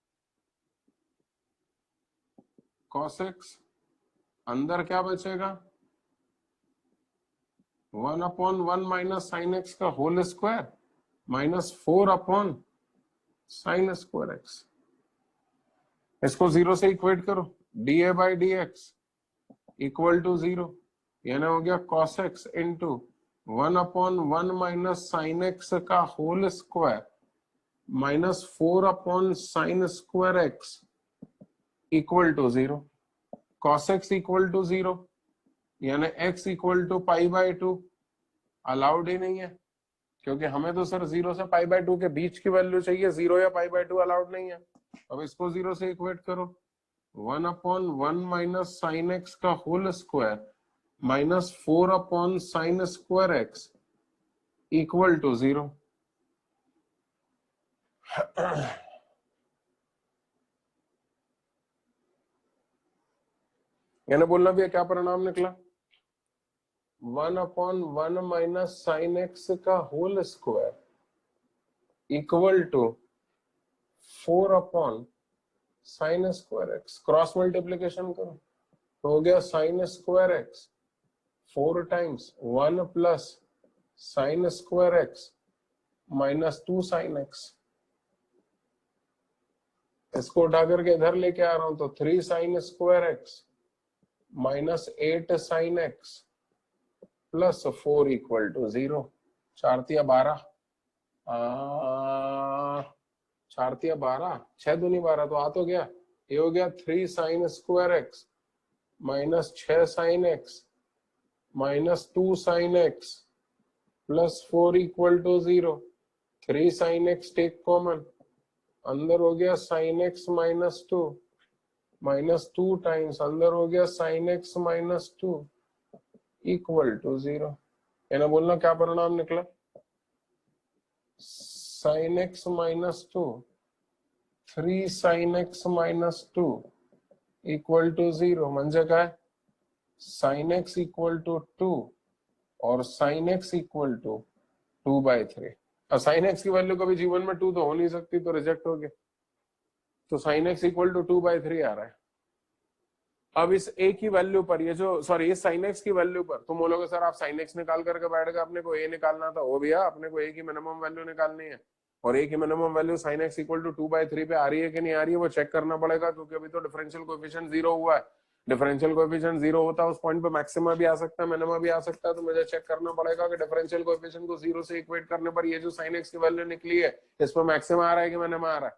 Cos x. अंदर क्या बचेगा? 1 अपॉन 1 माइनस साइन एक्स का whole square minus 4 upon sine square x. इसको 0 से इक्वेट करो, d a by d x equal to 0, यानी हो गया cos x into 1 upon 1 minus sine x का whole square minus 4 upon sine square x equal to 0। Cos x equal to 0 यानी x equal to pi by 2 allowed ही नहीं है, क्योंकि हमें तो सर 0 से पाई बाय 2 के बीच की वैल्यू चाहिए, 0 या पाई बाय 2 अलाउड नहीं है। अब इसको 0 से इक्वेट करो, 1 अपॉन 1 माइनस साइन एक्स का whole square minus 4 upon sine square x equal to 0। यानी बोलना भी है क्या परिणाम निकला? 1 अपॉन 1 माइनस साइन एक्स का whole square equal to 4 upon sine square x, cross multiplication करो तो हो गया sine square x 4 times 1 plus sine square x minus 2 sine x. इसको उठा करके इधर लेके आ रहा हूं तो 3 sine square x minus 8 sine x plus 4 equal to 0। 4 तिया 12, 4 तिया 12, 6 दूनी 12, तो आ तो गया। ये हो गया 3 sine square x minus 6 sine x minus 2 sine x plus 4 equal to 0। 3 sine x take common, अंदर हो गया sine x minus 2 minus 2 times अंदर हो गया sine x minus 2 equal to 0। यानी बोलना क्या परिणाम निकला, sine x minus 2 3 sine x minus 2 equal to 0 म्हणजे काय, साइन एक्स इक्वल टू 2 और साइन एक्स इक्वल टू 2/3। अब साइन एक्स की वैल्यू कभी जीवन में 2 तो हो नहीं सकती, तो रिजेक्ट हो गया। तो साइन एक्स इक्वल टू 2/3 आ रहा है। अब इस a की वैल्यू पर, ये जो सॉरी इस साइन एक्स की वैल्यू पर तुम बोलोगे सर आप साइन एक्स निकाल करके बैठ गए, अपने को a निकालना था। वो भैया अपने को a की मिनिमम वैल्यू निकालनी है, और a की minimum value sine x equal to 2/3 पे आ रही है कि नहीं आ रही है वो चेक करना पड़ेगा, क्योंकि अभी तो डिफरेंशियल कोएफिशिएंट 0 हुआ है। डिफरेंशियल कोएफिशिएंट 0 होता है उस पॉइंट पे मैक्सिमा भी आ सकता है मिनिमा भी आ सकता है, तो मुझे चेक करना पड़ेगा कि डिफरेंशियल कोएफिशिएंट को 0 से इक्वेट करने पर ये जो साइन एक्स की वैल्यू निकली है इस पर मैक्सिमा आ रहा है कि मिनिमा आ रहा है,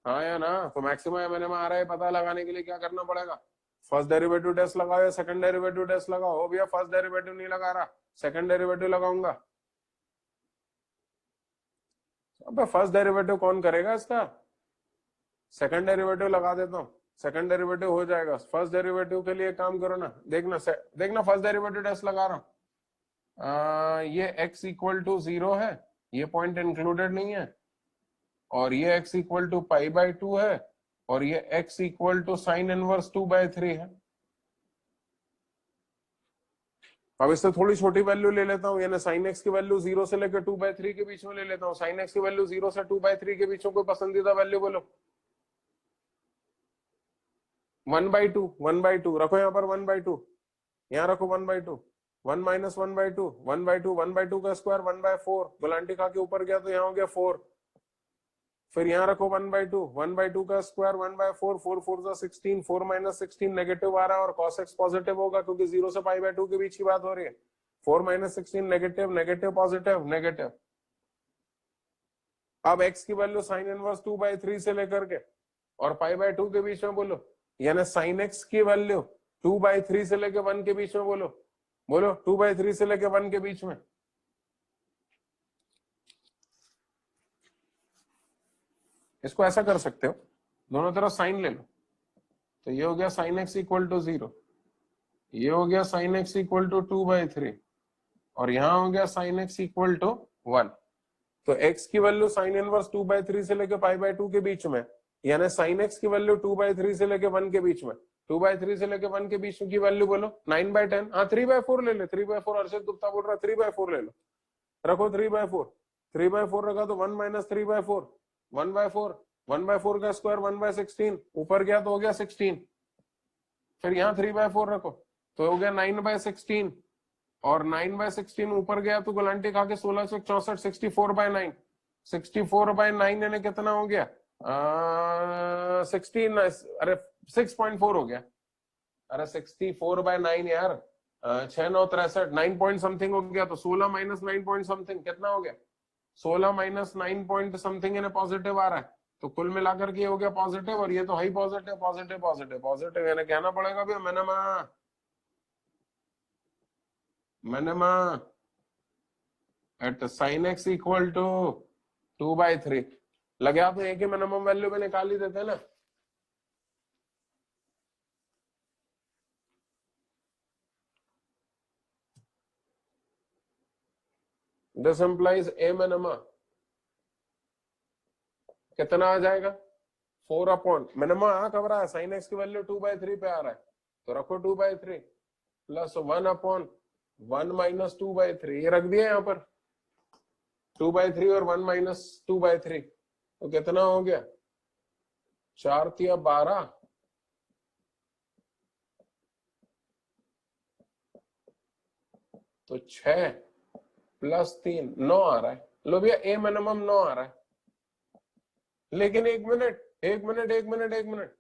हाँ या ना। तो मैक्सिमा या मिनिमा आ रहा है पता लगाने के लिए क्या करना पड़ेगा, फर्स्ट डेरिवेटिव टेस्ट लगाओ या सेकंड डेरिवेटिव टेस्ट लगाओ। हो भैया फर्स्ट डेरिवेटिव नहीं लगा रहा, सेकंड डेरिवेटिव लगाऊंगा। अबे फर्स्ट डेरिवेटिव कौन करेगा इसका, सेकंड डेरिवेटिव लगा देता हूँ, सेकंड डेरिवेटिव हो जाएगा। फर्स्ट डेरिवेटिव के लिए काम करो ना, देखना देखना फर्स्ट डेरिवेटिव टेस्ट लगा रहा हूँ। ये x इक्वल टू 0 है, ये पॉइंट इंक्लूडेड नहीं है, और ये x इक्वल टू π/2 है, और ये x equal to sine inverse 2/3 है। अब इससे थोड़ी छोटी वैल्यू ले लेता हूँ, यानी साइन एक्स की वैल्यू 0 से लेकर 2/3 के बीच में ले लेता हूँ। साइन एक्स की वैल्यू 0 से 2/3 के बीच में कोई पसंदीदा वैल्यू बोलो। 1/2, 1/2 रखो यहाँ पर, 1/2 यहाँ रखो, 1/2, 1 माइनस 1/2, 1/2, 1/2 का स्क्वायर 1/4, गुलांटी खा के ऊपर गया तो यहाँ हो गया 4। फिर यहाँ रखो 1/2, 1/2 का स्क्वायर 1/4, 4 4 जा 16, 4 माइनस 16 नेगेटिव आ रहा है, और cos x पॉजिटिव होगा क्योंकि 0 से π/2 के बीच की बात हो रही है। 4 minus 16 negative, negative positive negative. अब x की वैल्यू साइन इनवर्स 2/3 से लेकर के और π/2 के बीच में बोलो, यानी साइन x की वैल्यू 2/3 से लेकर 1 के बीच में बोलो, बोलो 2/3 से लेकर 1 के बीच में। इसको ऐसा कर सकते हो, दोनों तरफ साइन ले लो, तो ये हो गया साइन एक्स इक्वल टू 0, ये हो गया साइन एक्स इक्वल टू 2/3, और यहां हो गया साइन एक्स इक्वल टू 1। तो x की वैल्यू साइन इनवर्स 2/3 से लेकर π/2 के बीच में, यानी साइन x की वैल्यू 2/3 से लेकर 1 के बीच में, 2/3 से लेकर 1 के बीच की वैल्यू बोलो 9/10। हाँ 3/4 ले ले, 3/4 अर्षद गुप्ता बोल रहा 3/4 ले लो, रखो 3/4, 3/4 रखा तो 1 माइनस 3/4, 1/4, 1/4 का स्क्वायर 1/16, ऊपर गया तो हो गया 16। फिर यहाँ 3/4 रखो तो हो गया 9/16, और 9/16 ऊपर गया तो गुलांटी खा के 16 से 64, 64/9, 64/9 यानी कितना हो गया 16, अरे 6.4 हो गया, अरे 64/9 यार, 6 9 63, 9 पॉइंट समथिंग हो गया, तो 16 माइनस 9 पॉइंट समथिंग कितना हो गया, 16 माइनस 9 पॉइंट समथिंग यानी पॉजिटिव आ रहा है। तो कुल मिलाकर के हो गया पॉजिटिव, और ये तो high positive, positive positive positive, यानी कहना पड़ेगा भैया minima, minima at sine x equal to 2/3 लगे तो एक ही मिनिमम वैल्यू में निकाल ही देते ना। दिस इंप्लाइज ए मिनिमा कितना आ जाएगा 4 अपॉन मिनिमा आ कब रहा है, साइन एक्स की वैल्यू 2/3 पे आ रहा है, तो रखो 2/3 प्लस 1 अपॉन 1 माइनस 2/3, ये रख दिया यहाँ पर 2/3 और 1 माइनस 2/3, तो कितना हो गया 4 तिया 12, तो 6 प्लस 3 9 आ रहा है। लो भैया ए मिनिमम 9 आ रहा है। लेकिन एक मिनट,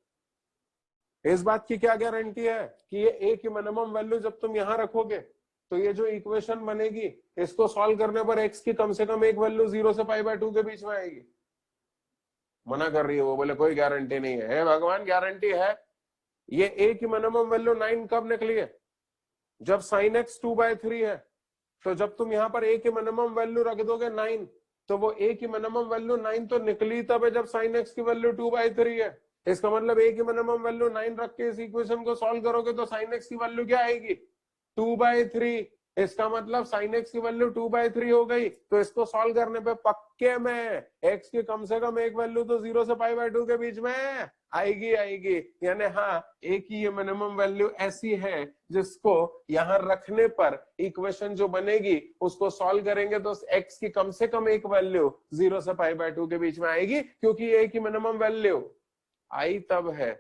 इस बात की क्या गारंटी है कि ये ए की मिनिमम वैल्यू जब तुम यहां रखोगे तो ये जो इक्वेशन बनेगी इसको सॉल्व करने पर एक्स की कम से कम एक वैल्यू 0 से π/2 के बीच में आएगी? मना कर रही है वो, बोले कोई गारंटी नहीं है। भगवान गारंटी है। ये ए की मिनिमम वैल्यू 9 कब निकली है? जब साइन एक्स 2/3 है। तो जब तुम यहाँ पर ए की मिनिमम वैल्यू रख दोगे 9, तो वो ए की मिनिमम वैल्यू 9 तो निकली तब है जब साइन एक्स की वैल्यू 2/3 है। इसका मतलब ए की मिनिमम वैल्यू 9 रख के इस इक्वेशन को सॉल्व करोगे तो साइन एक्स की वैल्यू क्या आएगी? 2/3। इसका मतलब साइन एक्स की वैल्यू 2/3 हो गई। तो इसको सॉल्व करने पे पक्के में एक्स की कम से कम एक वैल्यू तो 0 से π/2 के बीच में आएगी। यानी हाँ, ए की ये मिनिमम वैल्यू ऐसी है जिसको यहां रखने पर इक्वेशन जो बनेगी उसको सॉल्व करेंगे तो एक्स की कम से कम एक वैल्यू 0 से π/2 के बीच में आएगी, क्योंकि ए की मिनिमम वैल्यू आई तब है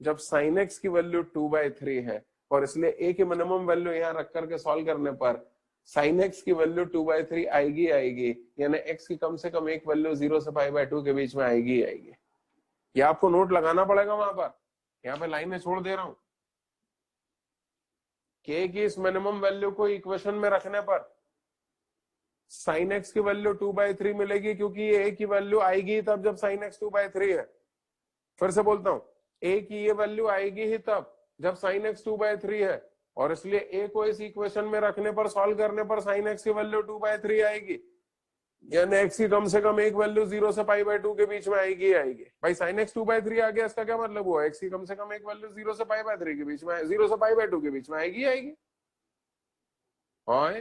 जब साइन एक्स की वैल्यू 2/3 है। और इसलिए ए की मिनिमम वैल्यू यहां रख करके सॉल्व करने पर साइन एक्स की वैल्यू 2/3 आएगी। यानी एक्स की कम से कम एक वैल्यू 0 से π/2 के बीच में आएगी। ये आपको नोट लगाना पड़ेगा वहां पर। यहाँ पे लाइनें छोड़ दे रहा हूं। के की इस मिनिमम वैल्यू को इक्वेशन में रखने पर साइन एक्स की वैल्यू 2/3 मिलेगी, क्योंकि ये ए की वैल्यू आएगी तब जब साइन एक्स 2/3 है। फिर से बोलता हूं, ए की ये वैल्यू आएगी ही तब जब साइन एक्स 2/3 है। और इसलिए ए को इस इक्वेशन में रखने पर, सॉल्व करने पर साइन एक्स की वैल्यू 2/3 आएगी। यानी एक्स की कम से कम एक वैल्यू 0 से π/2 के बीच में आएगी। भाई साइन एक्स 2/3 आ गया, इसका क्या मतलब हुआ? एक्स की कम से कम एक वैल्यू 0 से π/3 के बीच में, 0 से π/2 के बीच में आएगी। हाँ,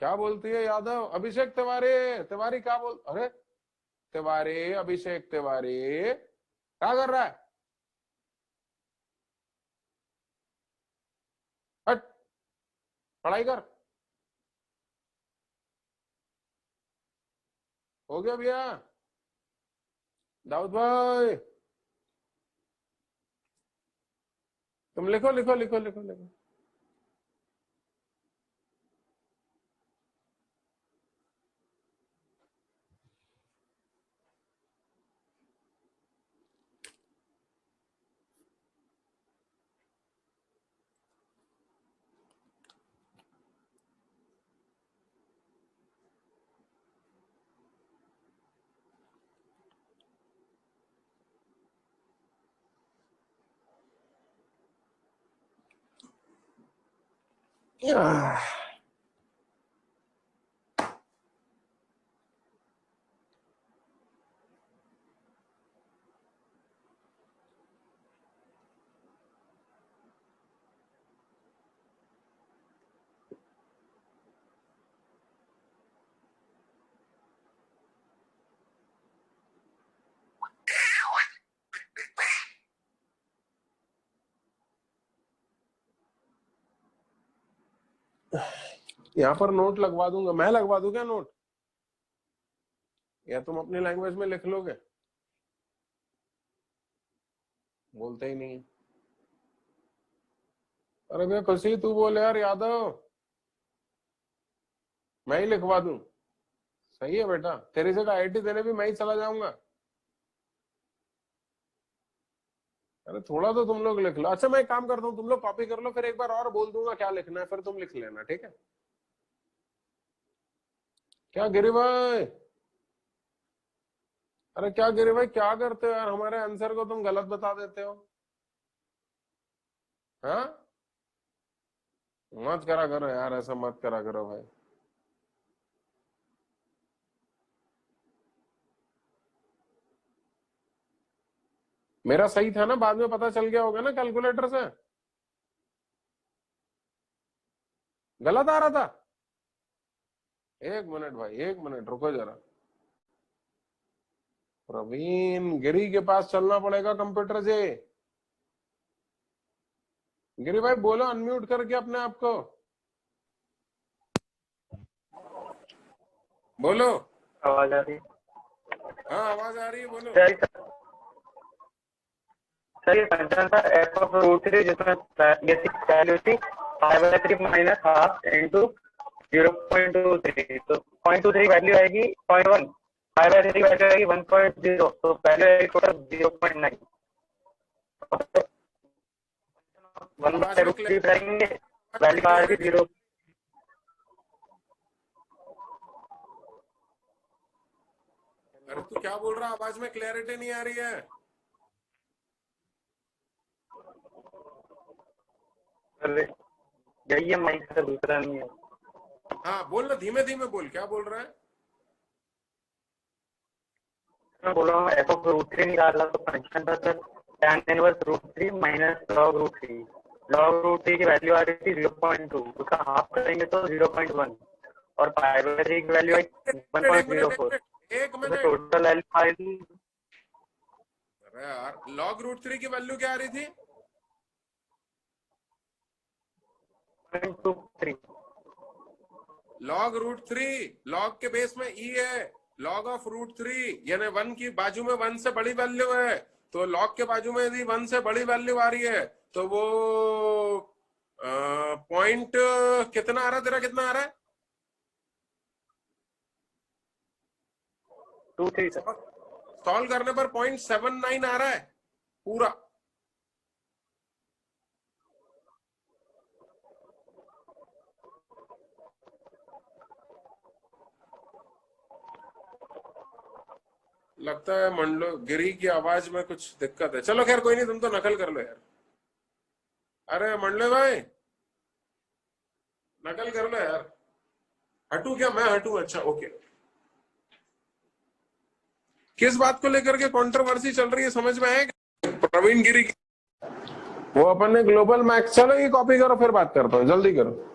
क्या बोलती है यादव? अभिषेक तिवारी क्या बोल? अरे तिवारी, अभिषेक तिवारी क्या कर रहा है? हट, पढ़ाई कर। हो गया भैया? दाऊद भाई तुम लिखो। यहाँ पर नोट लगवा दूंगा मैं। लगवा दूं क्या नोट? या तुम अपनी लैंग्वेज में लिख लोगे? बोलते ही नहीं। अरे भैया खुशी तू बोल यार। यादव मैं ही लिखवा दूं? सही है बेटा, तेरी जगह आईटी देने भी मैं ही चला जाऊंगा। अरे थोड़ा तो तुम लोग लिख लो। अच्छा मैं एक काम करता हूँ, तुम लोग कॉपी कर लो, फिर एक बार और बोल दूंगा क्या लिखना है, फिर तुम लिख लेना, ठीक है? क्या गिरी भाई? अरे क्या गिरी भाई, क्या करते हो यार? हमारे आंसर को तुम गलत बता देते हो। हाँ, मत करा करो यार, ऐसा मत करा करो भाई। मेरा सही था ना? बाद में पता चल गया होगा ना कैलकुलेटर से। गलत आ रहा था? एक मिनट भाई, एक मिनट रुको जरा। प्रवीण गिरी के पास चलना पड़ेगा कंप्यूटर से। गिरी भाई बोलो अनम्यूट करके अपने आप को। बोलो। आवाज आ रही है? हाँ आवाज आ रही है, बोलो। सर ये फंक्शन था एफ ऑफ रूट 3 जिसमें बेसिक वैल्यू थी 5/3 माइनस हाफ इंटू 0.23, तो 0.23 वैल्यू आएगी 0.1, 5/3 वैल्यू आएगी 1.0, तो वैल्यू आएगी टोटल 0.9। 1/√3 रहेंगे, वैल्यू आएगी 0। अरे तू क्या बोल रहा है? आवाज में क्लैरिटी नहीं आ रही है। अरे यही है माइक का, दूसरा नहीं है। हाँ बोल ना, धीमे धीमे बोल, क्या बोल रहा है? मैं बोल रहा हूँ एफ ऑफ रूट 3 निकाला तो फंक्शन था sir tan inverse root 3 minus log root 3। Log root 3 की वैल्यू आ रही थी 0.2, उसका हाफ करेंगे तो 0.1, और पाई/3 की वैल्यू आई एक मिनट 1.04, एक तो मिनट। टोटल वैल्यू आई थी। अरे यार, लॉग रूट 3 की वैल्यू क्या आ रही थी? 0.23। लॉग रूट 3, लॉग के बेस में ई है, लॉग ऑफ रूट 3 यानी 1 की बाजू में 1 से बड़ी वैल्यू है, तो लॉग के बाजू में यदि 1 से बड़ी वैल्यू आ रही है तो वो पॉइंट कितना आ रहा है तेरा? कितना आ रहा है? 2.3 सर। सॉल्व करने पर 0.79 आ रहा है पूरा। लगता है मंडलो गिरी की आवाज में कुछ दिक्कत है। चलो खैर कोई नहीं, तुम तो नकल कर लो यार। अरे मंडले भाई, नकल कर लो यार। हटू क्या? मैं हटू? अच्छा ओके। किस बात को लेकर के कंट्रोवर्सी चल रही है समझ में आएगा? प्रवीण गिरी की वो अपन ने ग्लोबल मैक्स, चलो ये कॉपी करो फिर बात करता हूँ, जल्दी करो।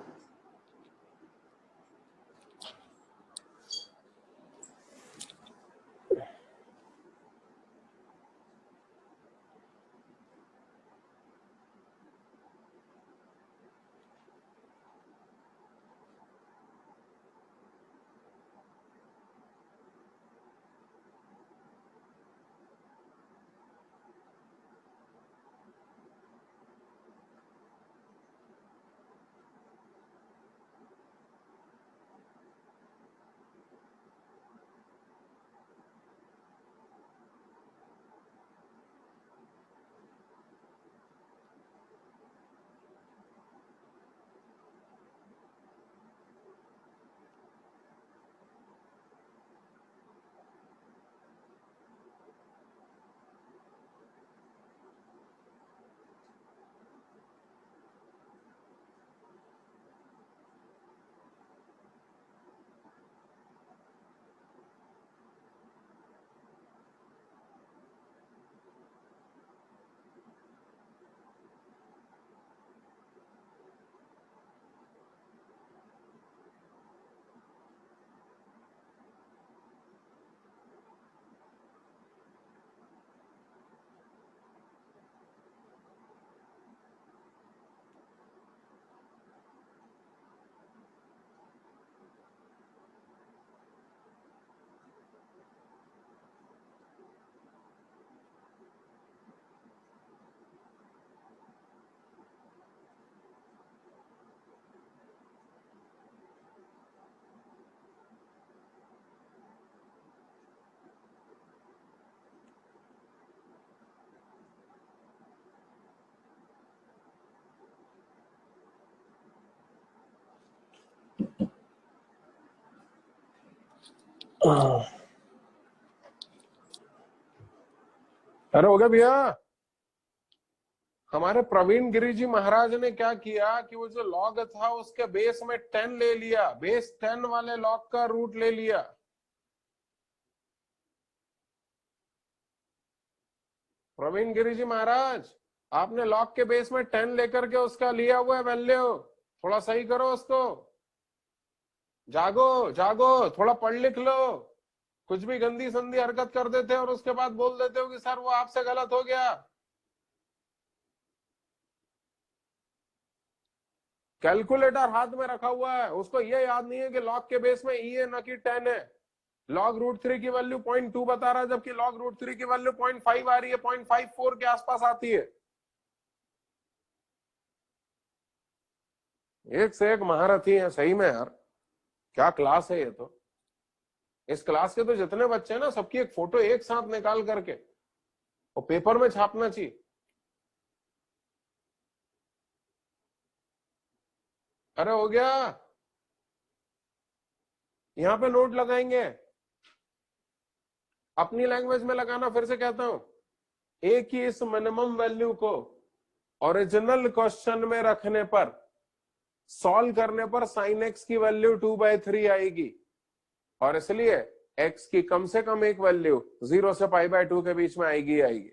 अरे हो गया भैया। हमारे प्रवीण गिरी जी महाराज ने क्या किया कि वो जो लॉग था उसके बेस में 10 ले लिया, बेस 10 वाले लॉग का रूट ले लिया। प्रवीण गिरी जी महाराज, आपने लॉग के बेस में 10 लेकर के उसका लिया हुआ है वैल्यू। थोड़ा सही करो उसको। जागो जागो, थोड़ा पढ़ लिख लो। कुछ भी गंदी संदी हरकत कर देते हो और उसके बाद बोल देते हो कि सर वो आपसे गलत हो गया। कैलकुलेटर हाथ में रखा हुआ है, उसको ये याद नहीं है कि लॉग के बेस में ई है ना कि 10 है। लॉग रूट 3 की वैल्यू 0.2 बता रहा है, जबकि लॉग रूट 3 की वैल्यू 0.5 आ रही है, 0.54 के आसपास आती है। एक से एक महारथी है सही में यार, क्या क्लास है ये तो। इस क्लास के तो जितने बच्चे हैं ना, सबकी एक फोटो एक साथ निकाल करके और पेपर में छापना चाहिए। अरे हो गया, यहां पे नोट लगाएंगे, अपनी लैंग्वेज में लगाना। फिर से कहता हूं, एक ही इस मिनिमम वैल्यू को ओरिजिनल क्वेश्चन में रखने पर, सॉल्व करने पर साइन एक्स की वैल्यू 2/3 आएगी, और इसलिए एक्स की कम से कम एक वैल्यू 0 से π/2 के बीच में आएगी आएगी।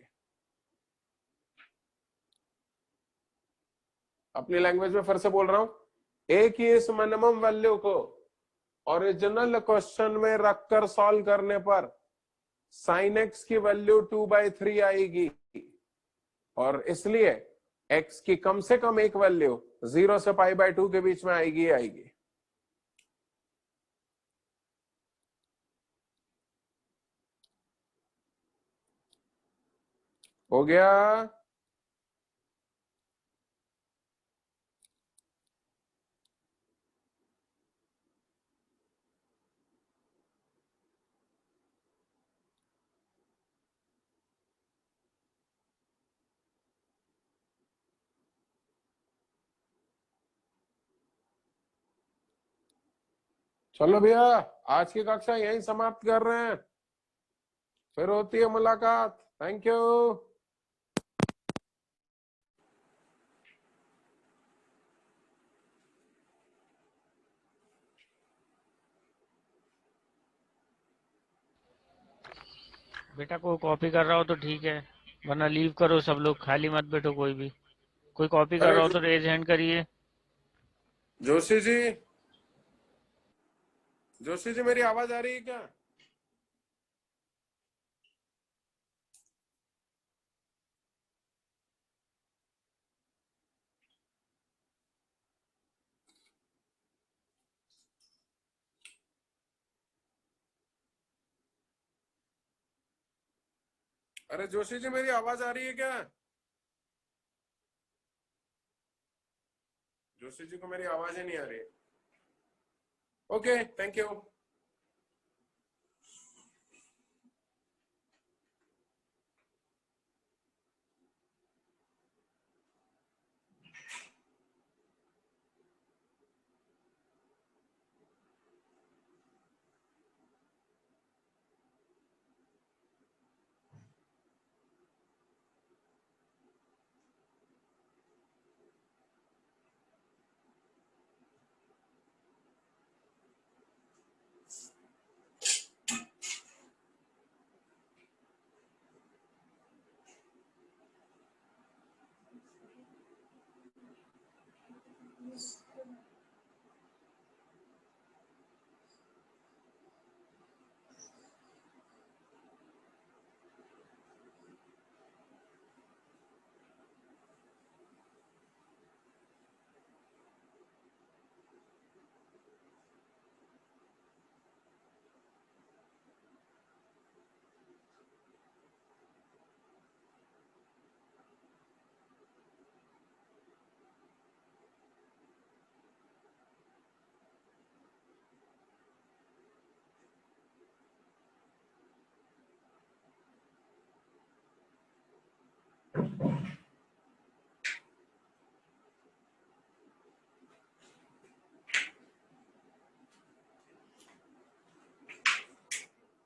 अपनी लैंग्वेज में फिर से बोल रहा हूं, एक ही इस मिनिमम वैल्यू को ओरिजिनल क्वेश्चन में रखकर सॉल्व करने पर साइन एक्स की वैल्यू 2/3 आएगी, और इसलिए एक्स की कम से कम एक वैल्यू 0 से π/2 के बीच में आएगी आएगी। हो गया। चलो भैया, आज की कक्षा यहीं समाप्त कर रहे हैं, फिर होती है मुलाकात। Thank you. बेटा कोई कॉपी कर रहा हो तो ठीक है, वरना लीव करो, सब लोग खाली मत बैठो। कोई भी कोई कॉपी कर अरे रहा हो तो रेज हैंड करिए। जोशी जी, जोशी जी मेरी आवाज आ रही है क्या? अरे जोशी जी मेरी आवाज आ रही है क्या? जोशी जी को मेरी आवाज ही नहीं आ रही। Okay, thank you.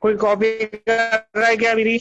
कोई कॉपी कर रहा है क्या मेरी?